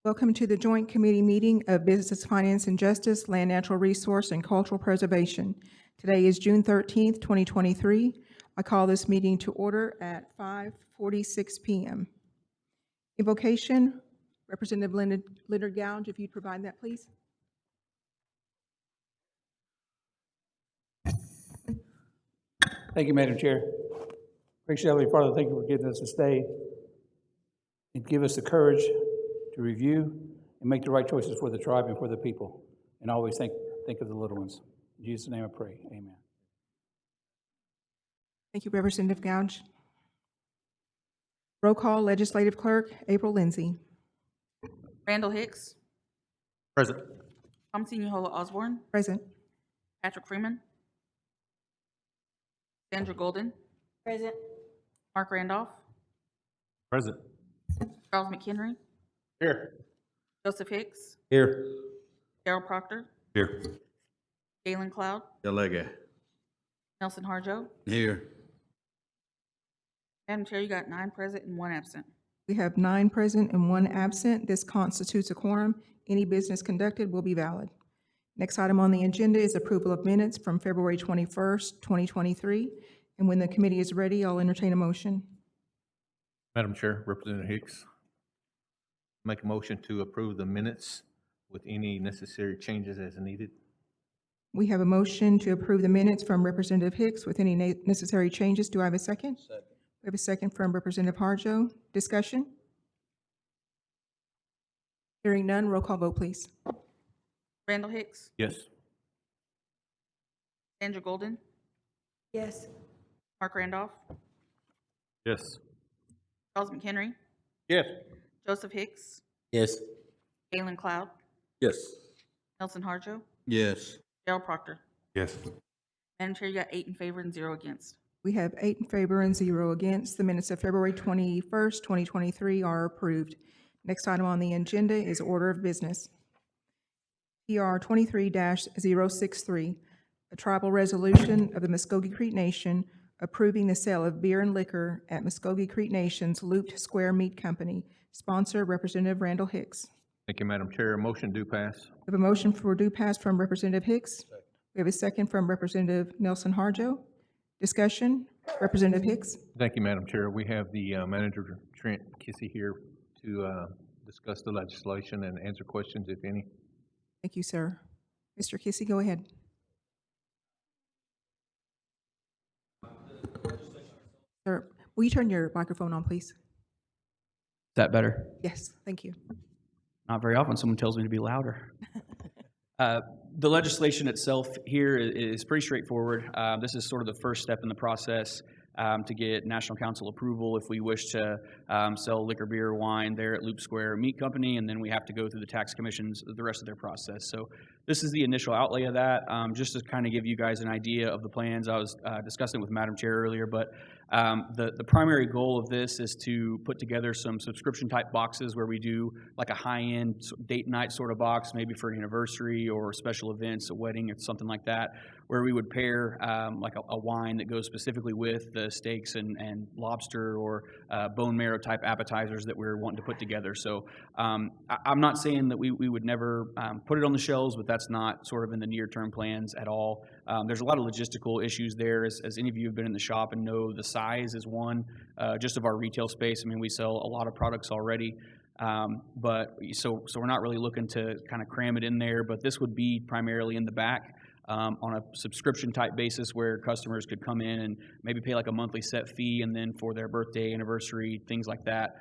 Welcome to the Joint Committee Meeting of Business, Finance, and Justice, Land, Natural Resource, and Cultural Preservation. Today is June 13th, 2023. I call this meeting to order at 5:46 p.m. Invocation, Representative Leonard Gouge, if you'd provide that, please. Thank you, Madam Chair. Gracious Heavenly Father, thank you for giving us this day and give us the courage to review and make the right choices for the tribe and for the people. And always think of the little ones. In Jesus' name I pray, amen. Thank you, Representative Gouge. Roll call, Legislative Clerk April Lindsay. Randall Hicks, Present. Thompson Yehola Osborne, Present. Patrick Freeman, Sandra Golden, Present. Mark Randolph, Present. Charles McHenry, Here. Joseph Hicks, Here. Darrell Proctor, Here. Galen Cloud, Delega. Nelson Harjo. Here. Madam Chair, you got 9 present and 1 absent. We have 9 present and 1 absent. This constitutes a quorum. Any business conducted will be valid. Next item on the agenda is approval of minutes from February 21st, 2023. And when the committee is ready, I'll entertain a motion. Madam Chair, Representative Hicks, make a motion to approve the minutes with any necessary changes as needed. We have a motion to approve the minutes from Representative Hicks with any necessary changes. Do I have a second? Second. We have a second from Representative Harjo. Discussion? Hearing none, roll call vote, please. Randall Hicks, Yes. Sandra Golden, Yes. Mark Randolph, Yes. Charles McHenry, Yes. Joseph Hicks, Yes. Galen Cloud, Yes. Nelson Harjo, Yes. Darrell Proctor. Yes. Madam Chair, you got 8 in favor and 0 against. We have 8 in favor and 0 against. The minutes of February 21st, 2023 are approved. Next item on the agenda is order of business. PR 23-063, a tribal resolution of the Muskogee Creek Nation approving the sale of beer and liquor at Muskogee Creek Nation's Looped Square Meat Company. Sponsor, Representative Randall Hicks. Thank you, Madam Chair. Motion do pass. We have a motion for due pass from Representative Hicks. We have a second from Representative Nelson Harjo. Discussion, Representative Hicks. Thank you, Madam Chair. We have the Manager Trent Kissy here to discuss the legislation and answer questions, if any. Thank you, sir. Mr. Kissy, go ahead. Sir, will you turn your microphone on, please? Is that better? Yes, thank you. Not very often someone tells me to be louder. The legislation itself here is pretty straightforward. This is sort of the first step in the process to get National Council approval if we wish to sell liquor, beer, or wine there at Loop Square Meat Company, and then we have to go through the tax commissions, the rest of their process. So this is the initial outlay of that, just to kind of give you guys an idea of the plans. I was discussing it with Madam Chair earlier, but the primary goal of this is to put together some subscription type boxes where we do like a high-end date night sort of box, maybe for an anniversary or special events, a wedding or something like that, where we would pair like a wine that goes specifically with the steaks and lobster or bone marrow type appetizers that we're wanting to put together. So I'm not saying that we would never put it on the shelves, but that's not sort of in the near-term plans at all. There's a lot of logistical issues there, as any of you have been in the shop and know the size is one, just of our retail space. I mean, we sell a lot of products already, but so we're not really looking to kind of cram it in there, but this would be primarily in the back. On a subscription type basis where customers could come in and maybe pay like a monthly set fee, and then for their birthday, anniversary, things like that,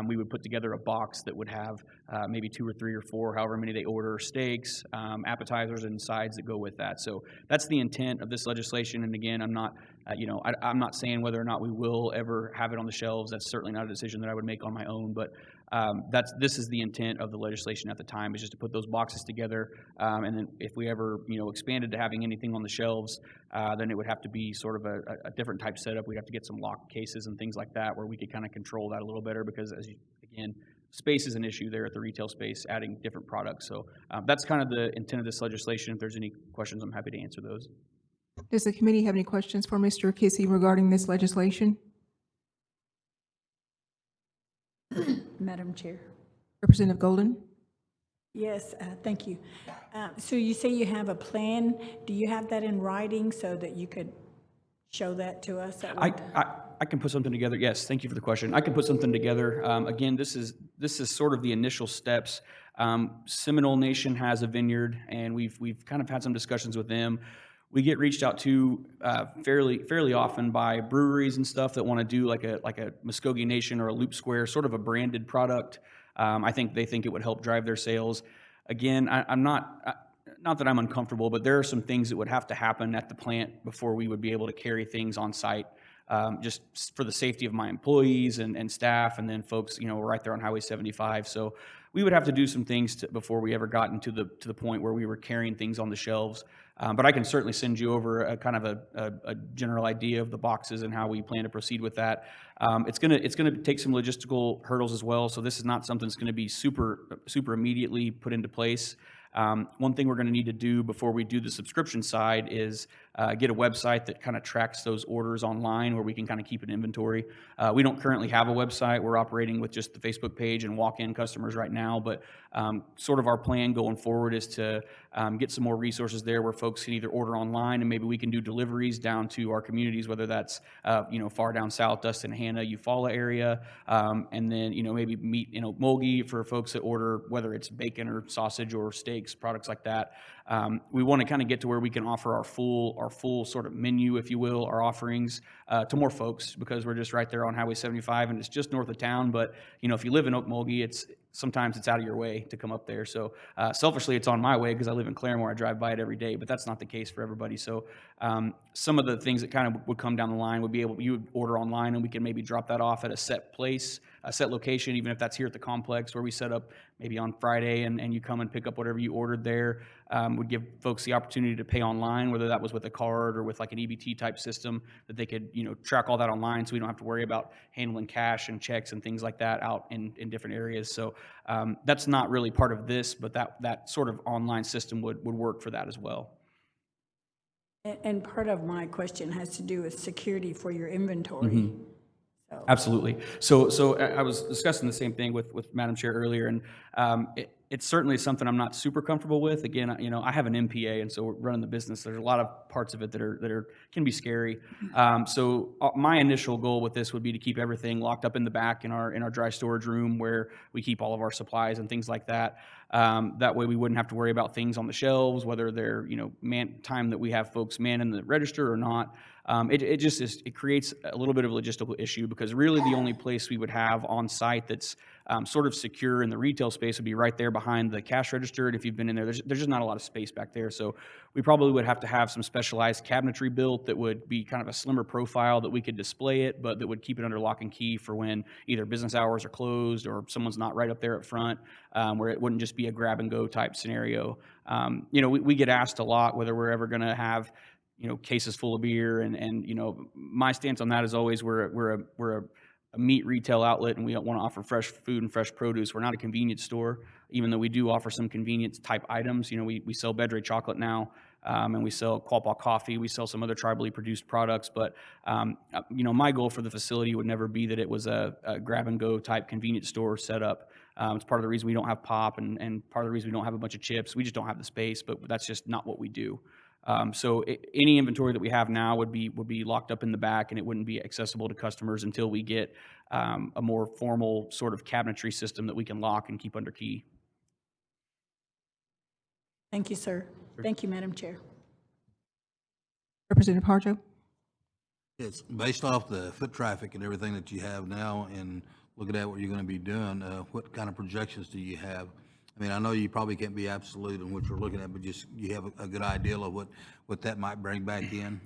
we would put together a box that would have maybe 2 or 3 or 4, however many they order, steaks, appetizers, and sides that go with that. So that's the intent of this legislation. And again, I'm not, I'm not saying whether or not we will ever have it on the shelves. That's certainly not a decision that I would make on my own, but this is the intent of the legislation at the time, is just to put those boxes together, and then if we ever expanded to having anything on the shelves, then it would have to be sort of a different type setup. We'd have to get some lock cases and things like that where we could kind of control that a little better, because again, space is an issue there at the retail space, adding different products. So that's kind of the intent of this legislation. If there's any questions, I'm happy to answer those. Does the committee have any questions for Mr. Kissy regarding this legislation? Madam Chair. Representative Golden? Yes, thank you. So you say you have a plan. Do you have that in writing so that you could show that to us? At one time? I can put something together. Yes, thank you for the question. I can put something together. Again, this is sort of the initial steps. Seminole Nation has a vineyard, and we've kind of had some discussions with them. We get reached out to fairly often by breweries and stuff that want to do like a Muskogee Nation or a Loop Square, sort of a branded product. I think they think it would help drive their sales. Again, I'm not that I'm uncomfortable, but there are some things that would have to happen at the plant before we would be able to carry things on site, just for the safety of my employees and staff, and then folks, right there on Highway 75. So we would have to do some things before we ever got to the point where we were carrying things on the shelves. But I can certainly send you over a kind of a general idea of the boxes and how we plan to proceed with that. It's gonna take some logistical hurdles as well. So this is not something that's going to be super immediately put into place. One thing we're going to need to do before we do the subscription side is get a website that kind of tracks those orders online where we can kind of keep an inventory. We don't currently have a website. We're operating with just the Facebook page and walk-in customers right now, but sort of our plan going forward is to get some more resources there where folks can either order online, and maybe we can do deliveries down to our communities, whether that's far down south, Dustin, Hanna, Eufaula area, and then maybe meat in Okmulgee for folks that order, whether it's bacon or sausage or steaks, products like that. We want to kind of get to where we can offer our full sort of menu, if you will, our offerings to more folks, because we're just right there on Highway 75 and it's just north of town. But if you live in Okmulgee, sometimes it's out of your way to come up there. So selfishly, it's on my way because I live in Claremore. I drive by it every day, but that's not the case for everybody. So some of the things that kind of would come down the line would be you would order online, and we can maybe drop that off at a set place, a set location, even if that's here at the complex where we set up maybe on Friday, and you come and pick up whatever you ordered there. Would give folks the opportunity to pay online, whether that was with a card or with like an EBT type system, that they could track all that online, so we don't have to worry about handling cash and checks and things like that out in different areas. So that's not really part of this, but that sort of online system would work for that as well. And part of my question has to do with security for your inventory. So, Absolutely. So I was discussing the same thing with Madam Chair earlier, and it's certainly something I'm not super comfortable with. Again, I have an MPA, and so we're running the business. There's a lot of parts of it that can be scary. So my initial goal with this would be to keep everything locked up in the back in our dry storage room where we keep all of our supplies and things like that. That way we wouldn't have to worry about things on the shelves, whether they're time that we have folks manning the register or not. It creates a little bit of a logistical issue, because really the only place we would have on site that's sort of secure in the retail space would be right there behind the cash register. And if you've been in there, there's just not a lot of space back there. So we probably would have to have some specialized cabinetry built that would be kind of a slimmer profile that we could display it, but that would keep it under lock and key for when either business hours are closed or someone's not right up there up front, where it wouldn't just be a grab and go type scenario. We get asked a lot whether we're ever going to have cases full of beer, and my stance on that is always we're a meat retail outlet, and we want to offer fresh food and fresh produce. We're not a convenience store, even though we do offer some convenience type items. We sell Bedre chocolate now, and we sell Quapaw coffee. We sell some other tribally produced products, but my goal for the facility would never be that it was a grab and go type convenience store setup. It's part of the reason we don't have pop, and part of the reason we don't have a bunch of chips. We just don't have the space, but that's just not what we do. So any inventory that we have now would be locked up in the back, and it wouldn't be accessible to customers until we get a more formal sort of cabinetry system that we can lock and keep under key. thank you, sir. Thank you, Madam Chair. Representative Harjo? It's based off the foot traffic and everything that you have now, and looking at what you're going to be doing, what kind of projections do you have? I mean, I know you probably can't be absolute in what you're looking at, but just you have a good idea of what that might bring back in?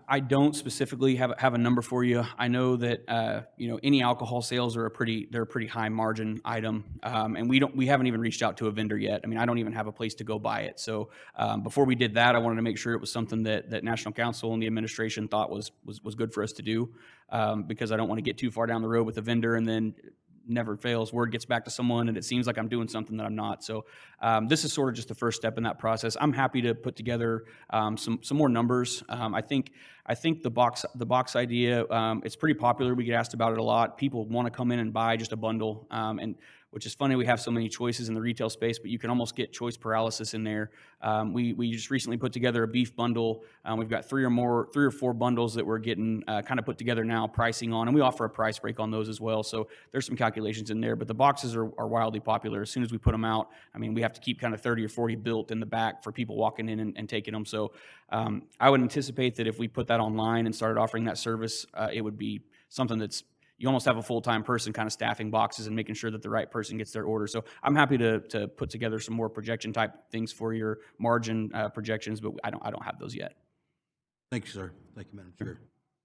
I don't specifically have a number for you. I know that any alcohol sales are a pretty high margin item, and we haven't even reached out to a vendor yet. I mean, I don't even have a place to go buy it. So before we did that, I wanted to make sure it was something that National Council and the administration thought was good for us to do, because I don't want to get too far down the road with a vendor and then never fails, word gets back to someone and it seems like I'm doing something that I'm not. So this is sort of just the first step in that process. I'm happy to put together some more numbers. I think I think the box idea, it's pretty popular. We get asked about it a lot. People want to come in and buy just a bundle, and which is funny. We have so many choices in the retail space, but you can almost get choice paralysis in there. We just recently put together a beef bundle. We've got 3 or 4 bundles that we're getting kind of put together now, pricing on, and we offer a price break on those as well. So there's some calculations in there, but the boxes are wildly popular. As soon as we put them out, I mean, we have to keep kind of 30 or 40 built in the back for people walking in and taking them. So I would anticipate that if we put that online and started offering that service, it would be something that's, you almost have a full-time person kind of staffing boxes and making sure that the right person gets their order. So I'm happy to put together some more projection type things for your margin projections, but I don't have those yet. Thank you, sir. Thank you, Madam Chair.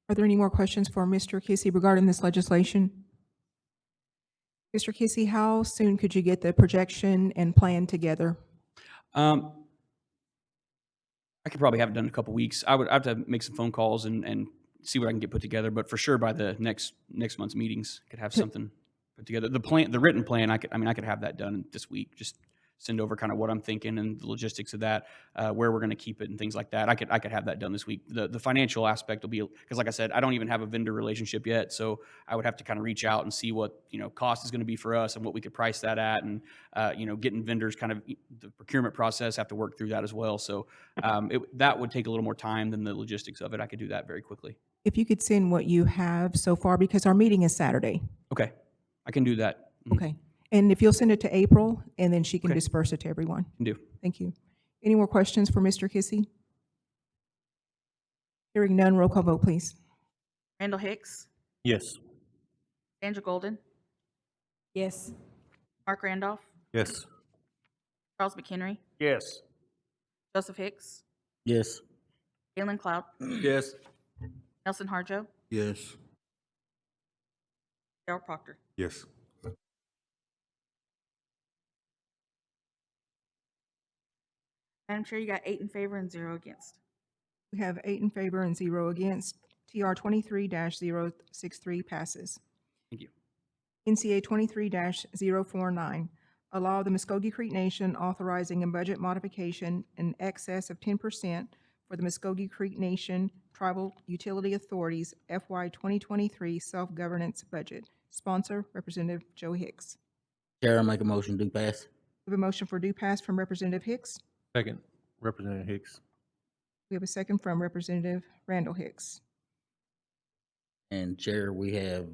Are there any more questions for Mr. Kissy regarding this legislation? Mr. Kissy, how soon could you get the projection and plan together? I could probably have it done in a couple weeks. I have to make some phone calls and see what I can get put together, but for sure by the next month's meetings, I could have something put together. The written plan, I could have that done this week. Just send over kind of what I'm thinking and the logistics of that, where we're going to keep it and things like that. I could have that done this week. The financial aspect will be, because like I said, I don't even have a vendor relationship yet, so I would have to kind of reach out and see what cost is going to be for us and what we could price that at, and getting vendors, kind of the procurement process, have to work through that as well. So that would take a little more time than the logistics of it. I could do that very quickly. If you could send what you have so far, because our meeting is Saturday. Okay, I can do that. Okay. And if you'll send it to April, and then she can Okay. disperse it to everyone. Can do. Thank you. Any more questions for Mr. Kissy? Hearing none, roll call vote, please. Randall Hicks, Yes. Sandra Golden, Yes. Mark Randolph, Yes. Charles McHenry, Yes. Joseph Hicks, Yes. Galen Cloud, Yes. Nelson Harjo, Yes. Darrell Proctor. Yes. Madam Chair, you got 8 in favor and 0 against. We have 8 in favor and 0 against. TR 23-063 passes. Thank you. NCA 23-049, a law of the Muskogee Creek Nation authorizing a budget modification in excess of 10% for the Muskogee Creek Nation Tribal Utility Authority's FY 2023 self-governance budget. Sponsor, Representative Joe Hicks. Chair, I make a motion to pass. We have a motion for due pass from Representative Hicks. Second, Representative Hicks. We have a second from Representative Randall Hicks. And Chair, we have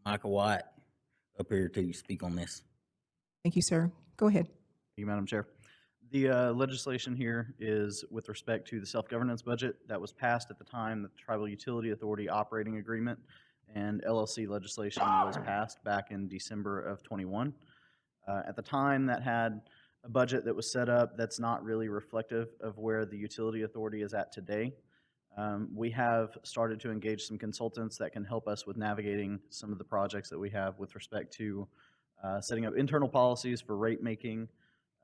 Michael White up here to speak on this. Thank you, sir. Go ahead. Thank you, Madam Chair. The legislation here is with respect to the self-governance budget that was passed at the time the Tribal Utility Authority Operating Agreement and LLC legislation was passed back in December of '21. At the time, that had a budget that was set up that's not really reflective of where the utility authority is at today. We have started to engage some consultants that can help us with navigating some of the projects that we have with respect to setting up internal policies for rate making,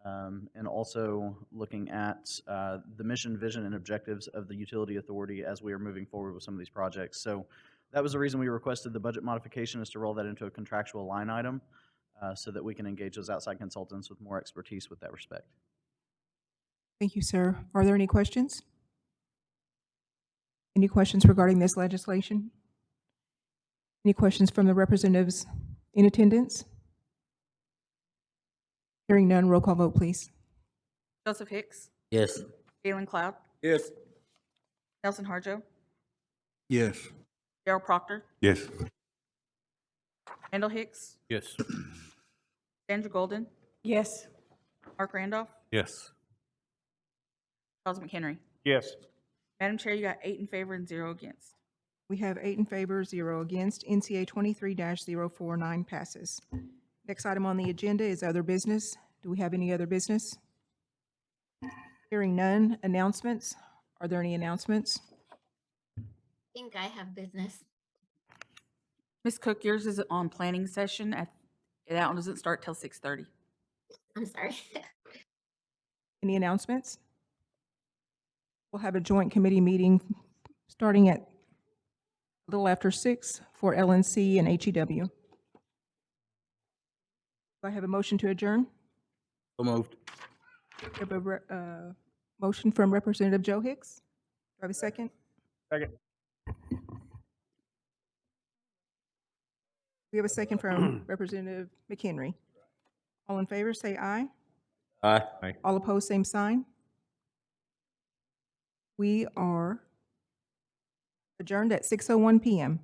and also looking at the mission, vision, and objectives of the utility authority as we are moving forward with some of these projects. So that was the reason we requested the budget modification, is to roll that into a contractual line item so that we can engage those outside consultants with more expertise with that respect. Thank you, sir. Are there any questions? Any questions regarding this legislation? Any questions from the representatives in attendance? Hearing none, roll call vote, please. Joseph Hicks, Yes. Galen Cloud, Yes. Nelson Harjo, Yes. Darrell Proctor, Yes. Randall Hicks, Yes. Sandra Golden, Yes. Mark Randolph, Yes. Charles McHenry. Yes. Madam Chair, you got 8 in favor and 0 against. We have 8 in favor, 0 against. NCA 23-049 passes. Next item on the agenda is other business. Do we have any other business? Hearing none. Announcements. Are there any announcements? I think I have business. Ms. Cook, yours is on planning session. That one doesn't start till 6:30. I'm sorry. Any announcements? We'll have a joint committee meeting starting at a little after 6 for LNC and HEW. Do I have a motion to adjourn? So moved. We have a motion from Representative Joe Hicks. Do I have a second? Second. We have a second from Representative McHenry. All in favor, say aye. Aye. All opposed, same sign. We are adjourned at 6:01 PM.